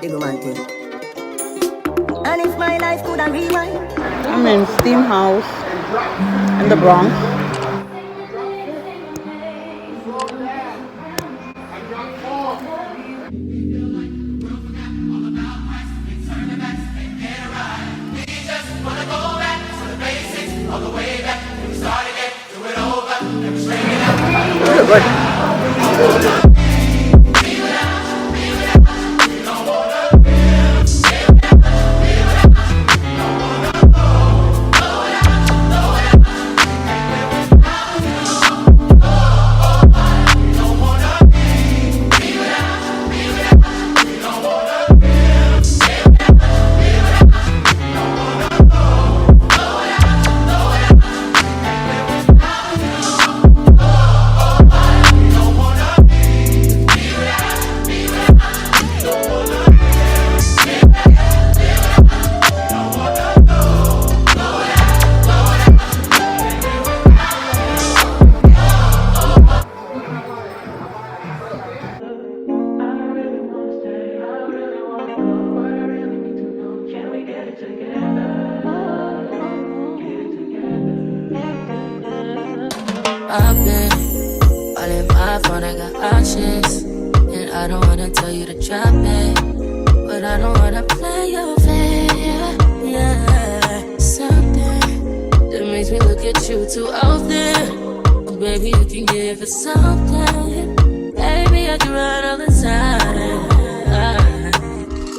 big woman thing. And if my life could have rewind. I'm in Steam House in the Bronx. Good. I've been all in my phone, I got options. And I don't wanna tell you to drop it, but I don't wanna play your fair. Yeah, something that makes me look at you too often. Oh, baby, you can give it something. Baby, I can run all the time.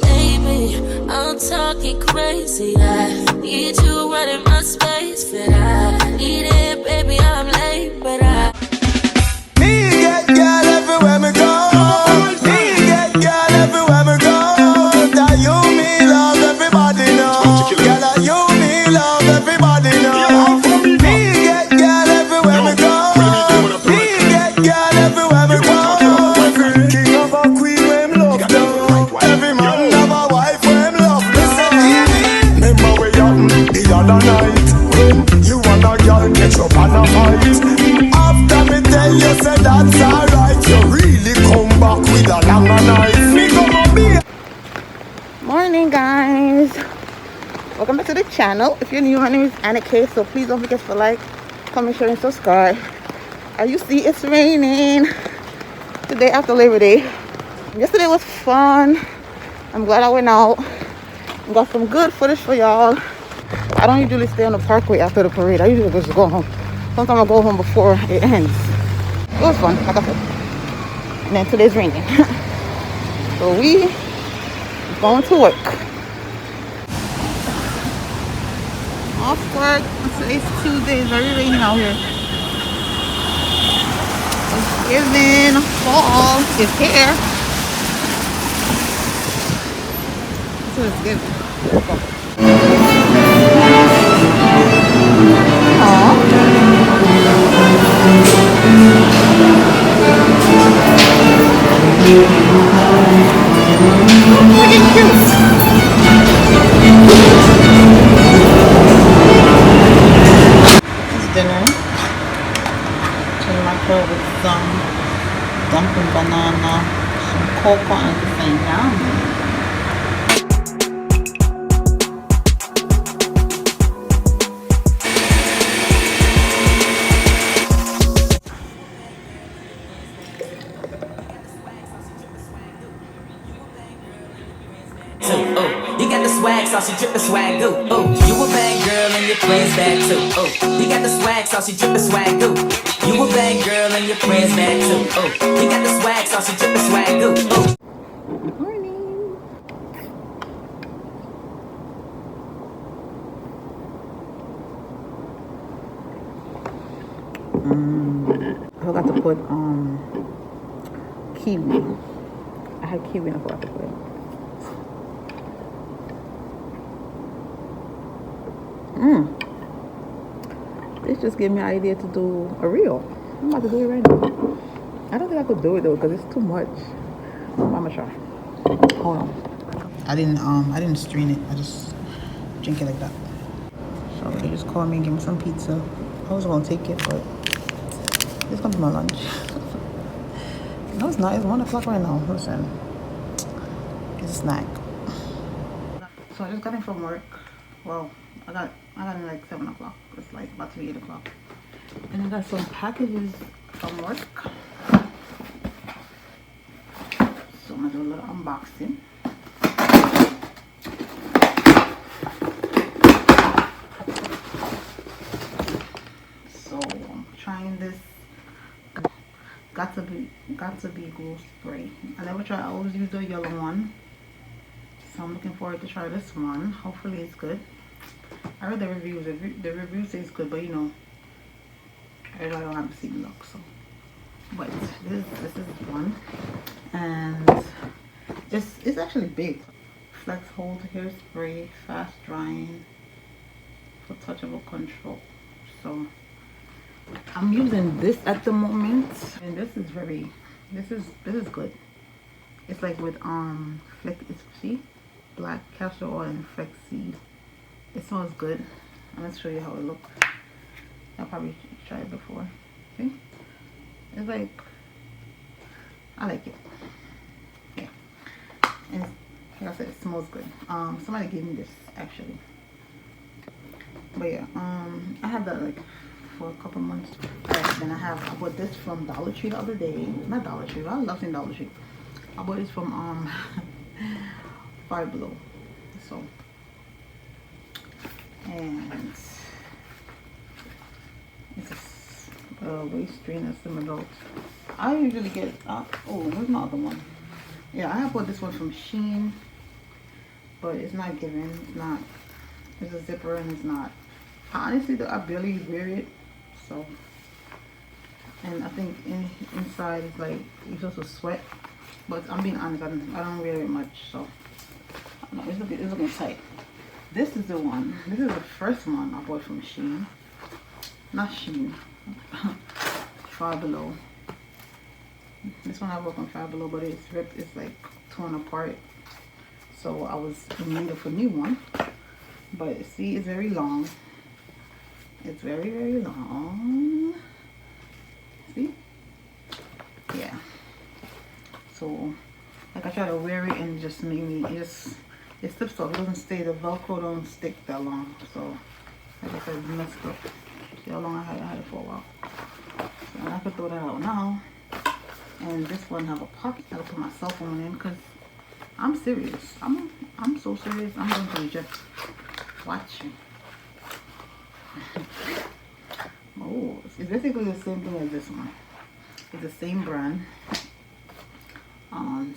Baby, I'm talking crazy. I need you running my space, but I need it, baby. I'm late, but I. Me get girl everywhere me go. Me get girl everywhere me go. That you me love everybody know. Girl, that you me love everybody know. Me get girl everywhere me go. Me get girl everywhere me go. Every king of a queen when love down. Every man have a wife when love down. Remember we happened the other night when you and a girl catch up and a fight. After me tell you say that's alright, you really come back with a longer knife. Me gonna be. Morning, guys. Welcome back to the channel. If you're new, my name is Anna K, so please don't forget to like, comment, share, and subscribe. As you see, it's raining today after Labor Day. Yesterday was fun. I'm glad I went out and got some good footage for y'all. I don't usually stay on the parkway after the parade. I usually just go home. Sometimes I go home before it ends. It was fun, like I said. And then today's raining. So we going to work. Off work. Today's Tuesday. It's very rainy out here. Thanksgiving, fall is here. That's what it's giving. Dinner. Chili mackerel with some dumpling banana, some cocoa, and everything. Yum. You got the swag, sauce, you drip the swag, go. Oh, you a bad girl and your friends bad too. Oh, you got the swag, sauce, you drip the swag, go. You a bad girl and your friends bad too. Oh, you got the swag, sauce, you drip the swag, go. Oh. I forgot to put kiwi. I had kiwi and I forgot to put it. This just gave me an idea to do a reel. I'm about to do it right now. I don't think I could do it though because it's too much. I'm gonna try. Hold on. I didn't strain it. I just drink it like that. So they just called me and gave me some pizza. I was gonna take it, but this comes to my lunch. No, it's not. It's 1 o'clock right now. Listen, snack. So I just got in from work. Well, I got in like 7 o'clock. It's like about to be 8 o'clock. And I got some packages from work. So I'm gonna do a little unboxing. So I'm trying this got to be glue spray. I never try. I always use the yellow one. So I'm looking forward to try this one. Hopefully it's good. I read the reviews. The review says it's good, but you know, everybody don't have the same look. So, but this is one, and it's actually big. Flex hold hairspray, fast drying for touchable control. So I'm using this at the moment, and this is good. It's like with see, black castor oil and flex seed. It smells good. I'm gonna show you how it looks. I probably tried it before. See, it's like, I like it. Yeah, and like I said, it smells good. Somebody gave me this actually, but yeah, I had that like for a couple months. Alright, then I bought this from Dollar Tree the other day. Not Dollar Tree, I love seeing Dollar Tree. I bought this from Five Below. So, and it's a waist strainer similar. I usually get oh, where's my other one? Yeah, I bought this one from Shein, but it's not giving. It's a zipper and it's not. Honestly, I barely wear it. So, and I think inside it's like you're supposed to sweat, but I'm being honest, I don't wear it much, so I don't know, it's looking tight. This is the one. This is the first one I bought from Shein. Not Shein. Five Below. This one I bought from Five Below, but it's ripped. It's like torn apart. So I was in need of a new one. But see, it's very long. It's very, very long. See? Yeah. So, like I try to wear it and just make me, it slips off. It doesn't stay, the Velcro don't stick that long. So, like I said, it's messed up. See how long I had it for a while. So I could throw that out now. And this one have a pocket. I put my cell phone in because I'm serious. I'm so serious. I'm going to just watch you. Oh, it's basically the same thing as this one. It's the same brand.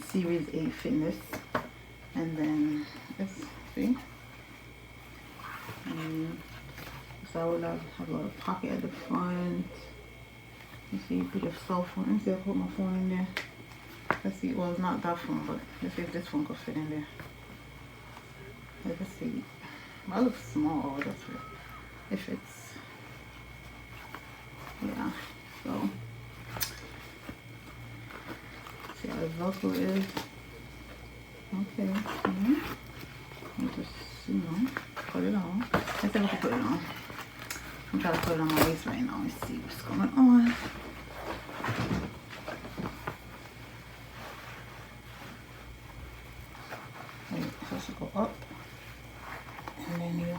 Series 8 Fitness. And then it's, see? So I would have a little pocket at the front. You see, you put your cell phone. Let me see if I put my phone in there. Let's see. Well, it's not that phone, but let's see if this phone could fit in there. Let's see. That looks small. That's it. It fits. Yeah. So, see how the Velcro is. Okay. Just, put it on. Let's see if I can put it on. I'm trying to put it on my waist right now and see what's going on. Wait, supposed to go up. And then you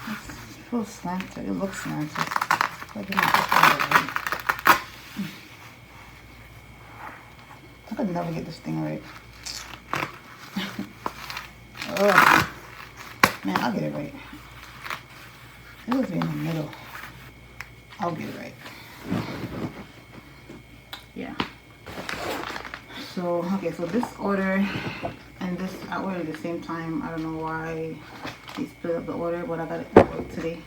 it feels slanted. It looks slanted. I could never get this thing right. Oh, man, I'll get it right. It was in the middle. I'll get it right. Yeah. So, okay, so this order and this, I ordered at the same time. I don't know why they split up the order, but I got it today.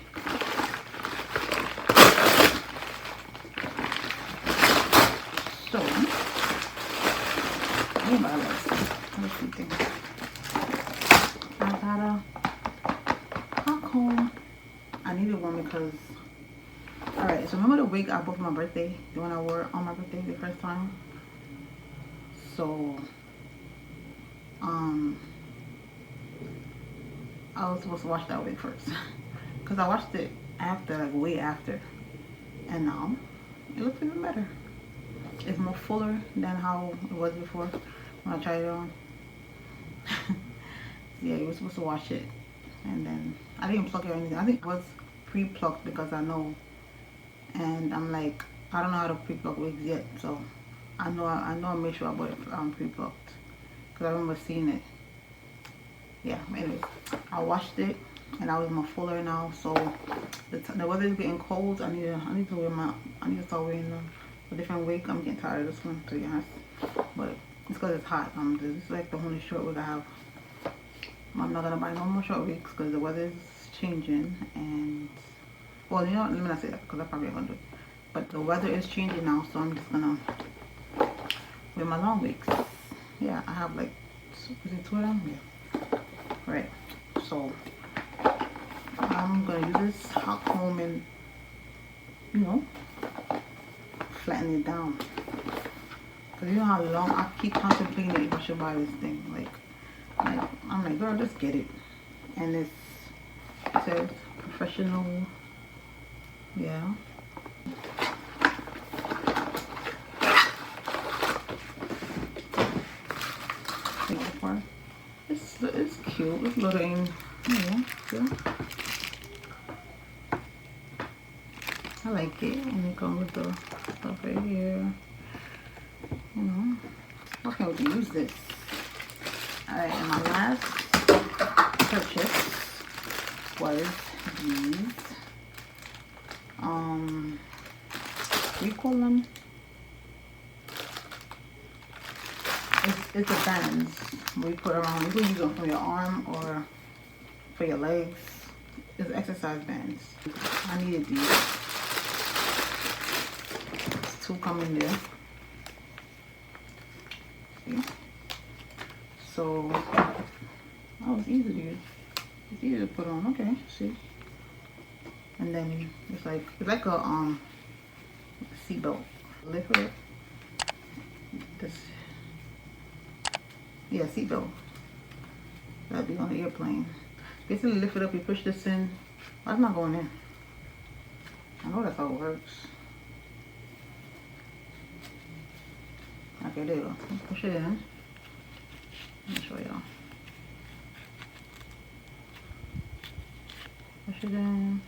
So, I didn't buy let's see things. I got a hot comb. I needed one because, alright, so remember the wig I bought for my birthday? The one I wore on my birthday the first time? So, I was supposed to wash that wig first. Because I washed it after, like way after. And now, it looks even better. It's more fuller than how it was before when I tried it on. Yeah, you were supposed to wash it, and then I didn't pluck it or anything. I think it was pre-plucked because I know, and I'm like, I don't know how to pre-pluck wigs yet, so I made sure I bought it pre-plucked because I remember seeing it. Yeah, anyways, I washed it and I was more fuller now, so the weather is getting cold. I need to start wearing a different wig. I'm getting tired of this one, to be honest, but it's because it's hot. This is like the only short wig I have. I'm not gonna buy no more short wigs because the weather is changing, and well, you know what, let me not say that because I probably ain't gonna do it, but the weather is changing now, so I'm just gonna wear my long wigs. Yeah, I have like, is it 2 of them? Yeah. Right, so I'm gonna use this hot comb and, you know, flatten it down. Cause you know how long I keep contemplating if I should buy this thing. Like I'm like, girl, just get it. And it says professional. Yeah. It's cute. It's little, yeah. I like it, and it comes with the stuff right here. You know, why can't we use this? Alright, and my last purchase was these. What do you call them? It's a bands where you put around. You can use them for your arm or for your legs. It's exercise bands. I needed these. There's 2 come in there. See? So, oh, it's easy to use. It's easy to put on. Okay, see? And then it's like a seat belt. Lift it. This. Yeah, seat belt. That'd be on the airplane. Basically, lift it up. You push this in. Why it's not going in? I know that's how it works. Okay, there you go. Push it in. Let me show y'all. Push it in.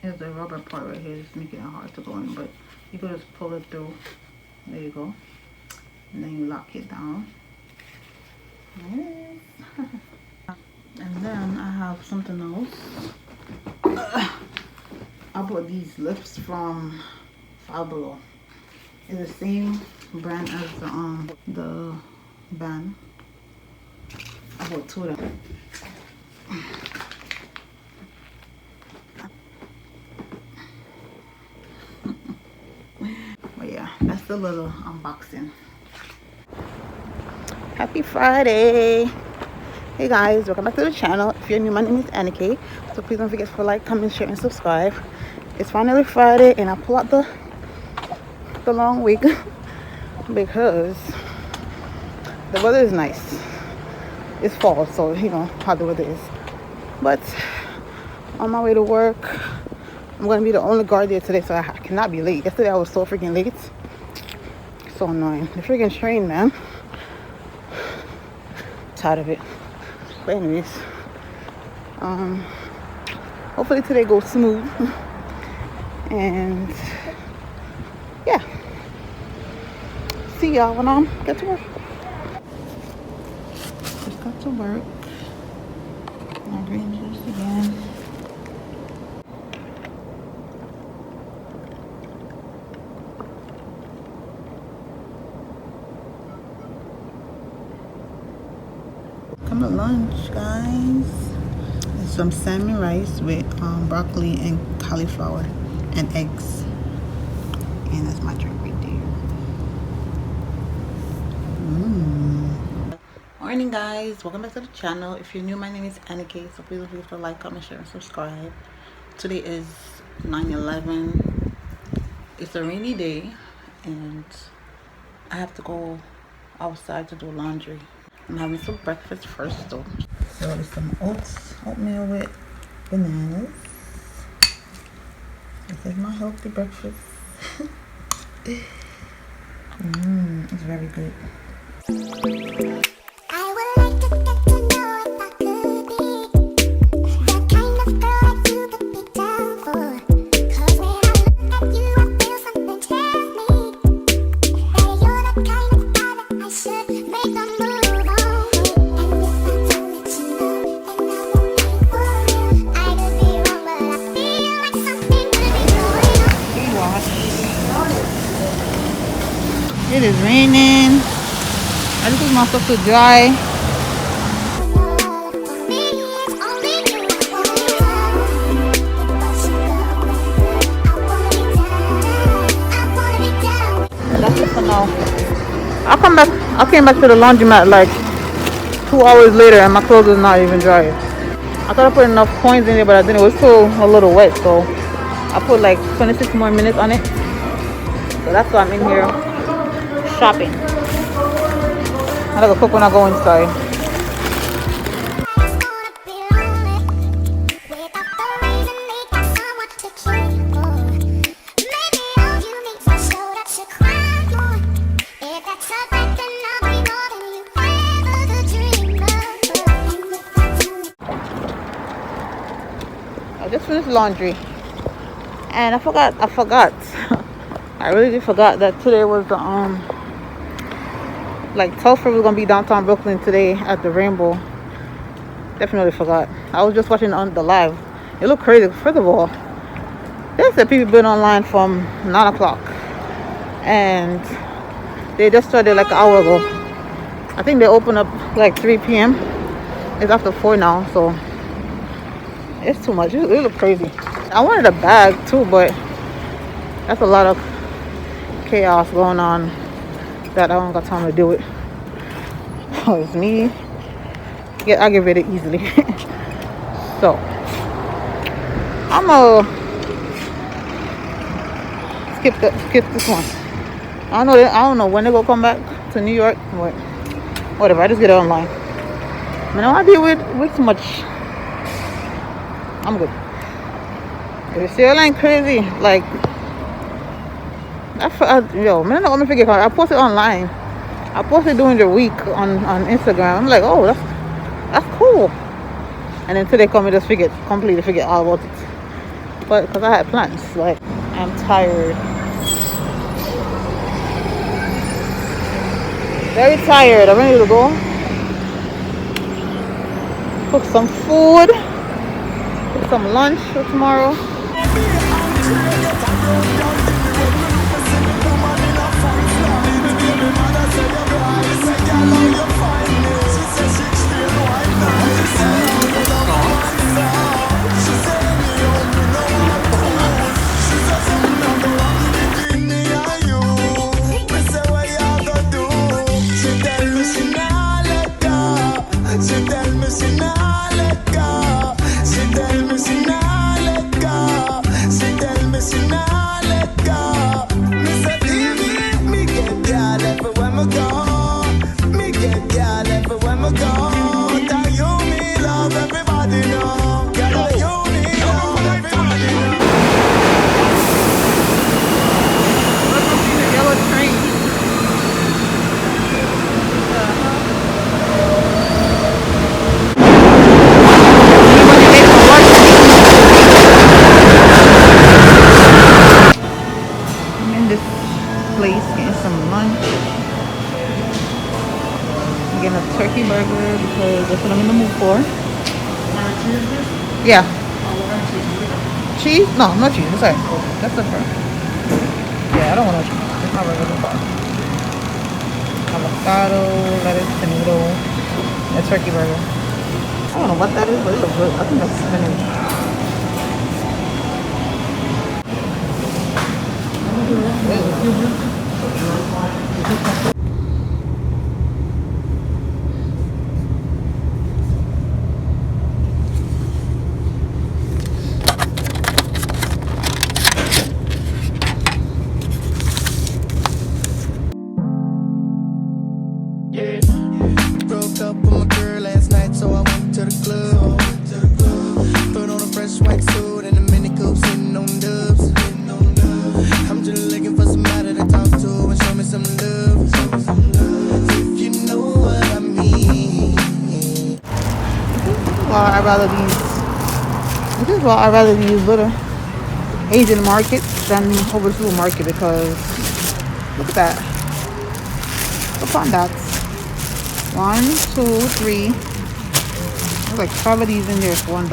Here's the rubber part right here. It's making it hard to go in, but you can just pull it through. There you go. And then you lock it down. Yes. And then I have something else. I bought these lips from Five Below. It's the same brand as the band. I bought 2 of them. But yeah, that's the little unboxing. Happy Friday. Hey guys, welcome back to the channel. If you're new, my name is Annika, so please don't forget to like, comment, share, and subscribe. It's finally Friday, and I pull out the long wig because the weather is nice. It's fall, so you know how the weather is. But on my way to work, I'm gonna be the only guard there today, so I cannot be late. Yesterday I was so freaking late. So annoying. The freaking train, man. Tired of it. But anyways, hopefully today goes smooth. And yeah, see y'all when I get to work. Just got to work. My green juice again. Come to lunch, guys. It's some salmon rice with broccoli and cauliflower and eggs. And that's my drink right there. Morning, guys. Welcome back to the channel. If you're new, my name is Annika, so please don't forget to like, comment, share, and subscribe. Today is 9/11. It's a rainy day, and I have to go outside to do laundry. I'm having some breakfast first though. So there's some oatmeal with bananas. This is my healthy breakfast. It's very good. I would like to get to know if I could be the kind of girl that you could be down for. 'Cause when I look at you, I feel something tell me that you're the kind of guy that I should make a move on. And if I don't let you know, then I won't be for real. I could be wrong, but I feel like something could be going on. Wash. It is raining. I just put my stuff to dry. That's it for now. I'll come back. I came back to the laundromat like 2 hours later and my clothes is not even dry. I thought I put enough coins in there, but I didn't. It was still a little wet, so I put like 26 more minutes on it. So that's why I'm in here shopping. I gotta cook when I go inside. I just finished laundry and I forgot I really did forgot that today was the like Tulsa was gonna be downtown Brooklyn today at the Rainbow. Definitely forgot. I was just watching on the live. It looked crazy. First of all, they said people been online from 9 o'clock and they just started like an hour ago. I think they opened up like 3 p.m. It's after 4 now, so it's too much. It looked crazy. I wanted a bag too, but that's a lot of chaos going on that I don't got time to do it. Oh, it's me. Yeah, I get rid of it easily. So I'm gonna skip this one. I don't know when they gonna come back to New York, but whatever. I just get it online. I don't want to deal with too much. I'm good. If it's still ain't crazy, like yo, man, let me figure it out. I posted online. I posted during the week on Instagram. I'm like, oh, that's cool. And then today come and just completely forget all about it. But because I had plans, like I'm tired, very tired. I'm ready to go cook some food, cook some lunch for tomorrow. Turkey burger because that's what I'm in the mood for. Yeah. Cheese? No, no cheese. Sorry. That's different. Yeah, I don't want no cheese. It's not regular bar. Avocado, lettuce, tomato, and a turkey burger. I don't know what that is, but it looks good. I think that's spinach. Broke up with my girl last night, so I went to the club. Put on I rather these. This is why I rather these little Asian markets than over the supermarket, because look at that. Look on that. 1, 2, 3. There's like 5 of these in there for $1.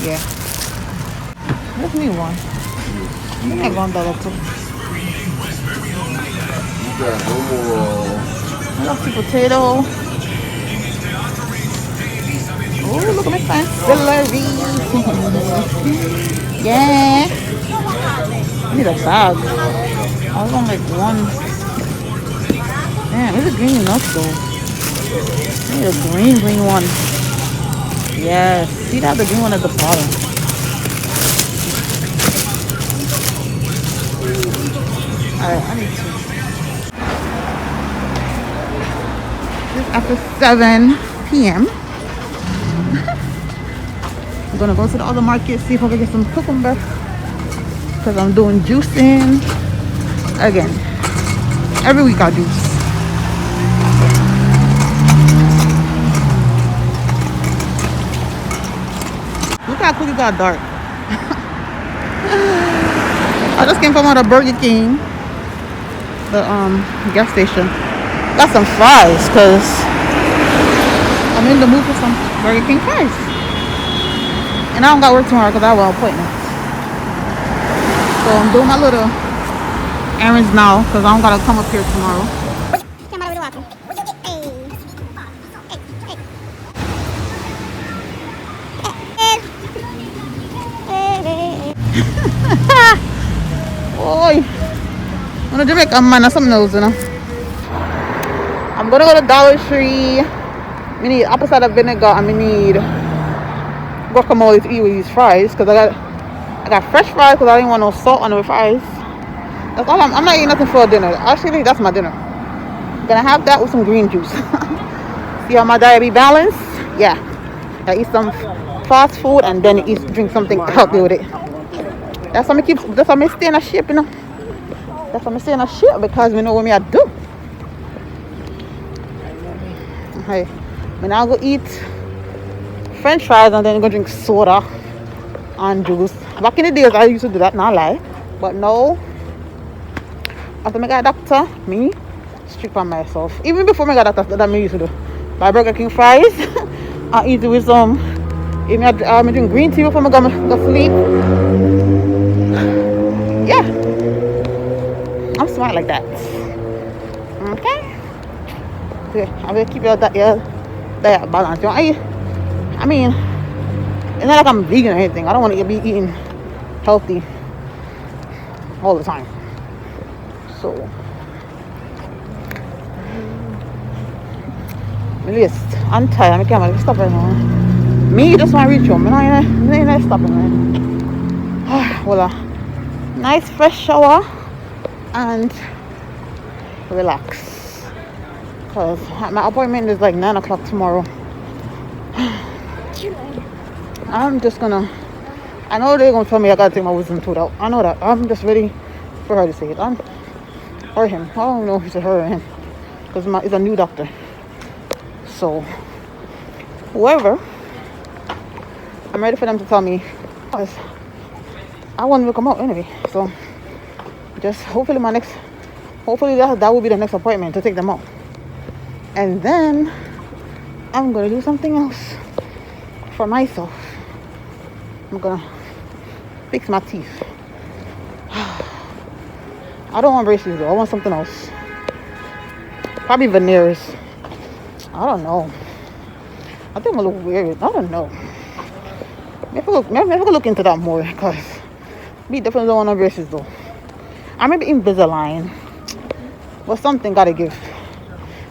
Yeah. Give me one. Give me $1 too. I love the potato. Oh, look at my fine celery. Yeah. I need a bag. I was on like one. Damn, it's a green enough though. I need a green one. Yes. See that? The green one at the bottom. Alright, I need two. It's after 7 p.m. I'm gonna go to the other market, see if I can get some cucumber, because I'm doing juicing again. Every week I juice. Look how quick it got dark. I just came from out of Burger King, the gas station. Got some fries, because I'm in the mood for some Burger King fries. And I don't got work tomorrow because I have an appointment. So I'm doing my little errands now because I don't got to come up here tomorrow. Boy, I'm a Jamaican man or something else, you know. I'm going to go to Dollar Tree. I need apple cider vinegar and I need guacamole to eat with these fries, because I got fresh fries because I didn't want no salt on the fries. That's all. I'm not eating nothing for dinner. Actually, that's my dinner. I'm gonna have that with some green juice. See how my diet be balanced? Yeah. I eat some fast food and then drink something healthy with it. That's why I stay in a shape, you know. That's why I stay in a shape, because we know what I do. Okay. Now I'll go eat French fries and then go drink soda and juice. Back in the days I used to do that, not lie. But now, after I got a doctor, me strict on myself. Even before I got a doctor, that me used to do. Buy Burger King fries, I eat it with some. Even I drink green tea before I go sleep. Yeah, I'm smart like that. Okay. I will keep your diet balance. I mean, it's not like I'm vegan or anything. I don't want to be eating healthy all the time. So, I'm tired. I can't stop right now. Me just want to reach home. I ain't stopping, man. Well, nice fresh shower and relax. Because my appointment is like 9 o'clock tomorrow. I'm just gonna, I know they're gonna tell me I gotta take my wisdom tooth out. I know that. I'm just ready for her to say it. Or him. I don't know if it's a her or him, because it's a new doctor. So, whoever, I'm ready for them to tell me, because I want them to come out anyway. So, just hopefully that will be the next appointment to take them out. And then, I'm gonna do something else for myself. I'm gonna fix my teeth. I don't want braces though. I want something else. Probably veneers. I don't know. I think I'm gonna look weird. I don't know. Maybe I could look into that more, because me definitely don't want no braces though. I may be Invisalign, but something gotta give.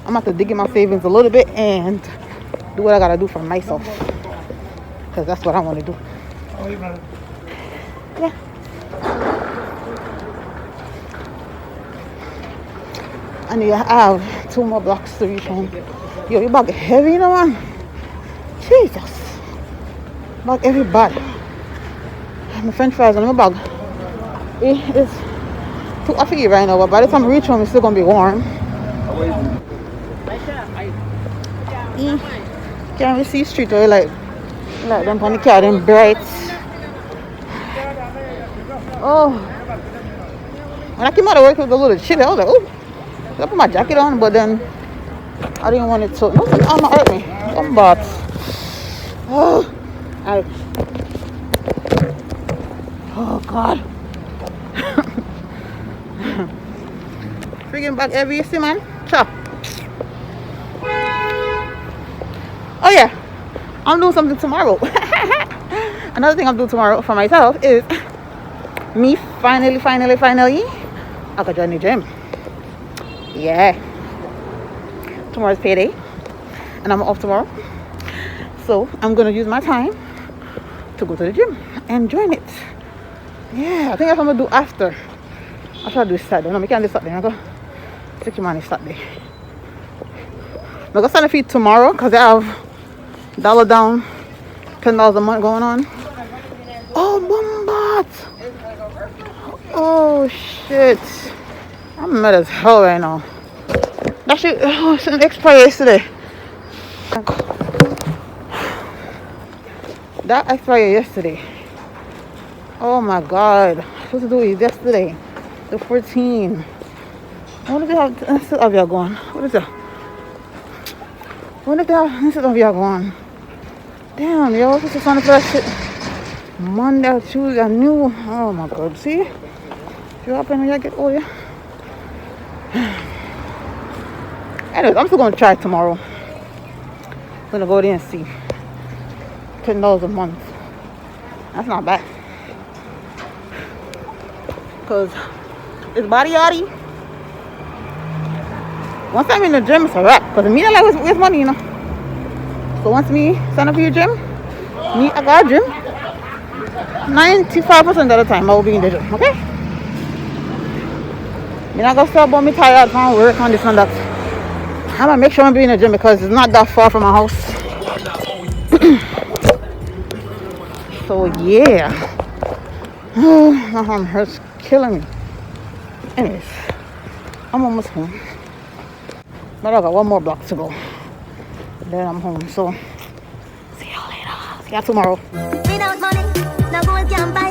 I'm gonna have to dig in my savings a little bit and do what I gotta do for myself, because that's what I want to do. Yeah. I need to have 2 more blocks to reach home. Yo, your bag heavy, you know, man. Jesus. Bag every bag. My French fries in my bag. It is too hot for you right now, but by the time I reach home, it's still gonna be warm. Can't we see street or like Like them on the car, them bright. Oh, when I came out of work, it was a little chilly. I was like, oh, I put my jacket on, but then I didn't want it to. Nothing on my hurt me. But oh, oh God. Freaking back every see, man. Chop. Oh yeah, I'm doing something tomorrow. Another thing I'm doing tomorrow for myself is me finally I could join the gym. Yeah, tomorrow's payday and I'm off tomorrow, so I'm gonna use my time to go to the gym and join it. Yeah, I think that's what I'm gonna do after I do Saturday. No, I can't do Saturday. I go take your money Saturday. I'm gonna send a feed tomorrow because I have dollar down, $10 a month going on. Oh, Bombat! Oh shit! I'm mad as hell right now. That shit, oh, it's an expired yesterday. That expired yesterday. Oh my god! I was supposed to do it yesterday, the 14th. What if they have instead of y'all going? What is that? What if they have instead of y'all going? Damn, yo, what's the sound for that shit? Monday or Tuesday, I knew. Oh my god, see? You happen when you get older. Anyways, I'm still gonna try it tomorrow. I'm gonna go there and see. $10 a month. That's not bad. Cause it's body yaddy. Once I'm in the gym, it's a wrap. Cause me, I like waste money, you know. So once me sign up for your gym, me I got a gym. 95% of the time I will be in the gym, okay? You're not gonna stop about me tired from work on this and that. I'm gonna make sure I'm in the gym because it's not that far from my house. So yeah. Oh, my arm hurts, killing me. Anyways, I'm almost home. But I got one more block to go. Then I'm home. So see y'all later. See y'all tomorrow. Without money, no gold can buy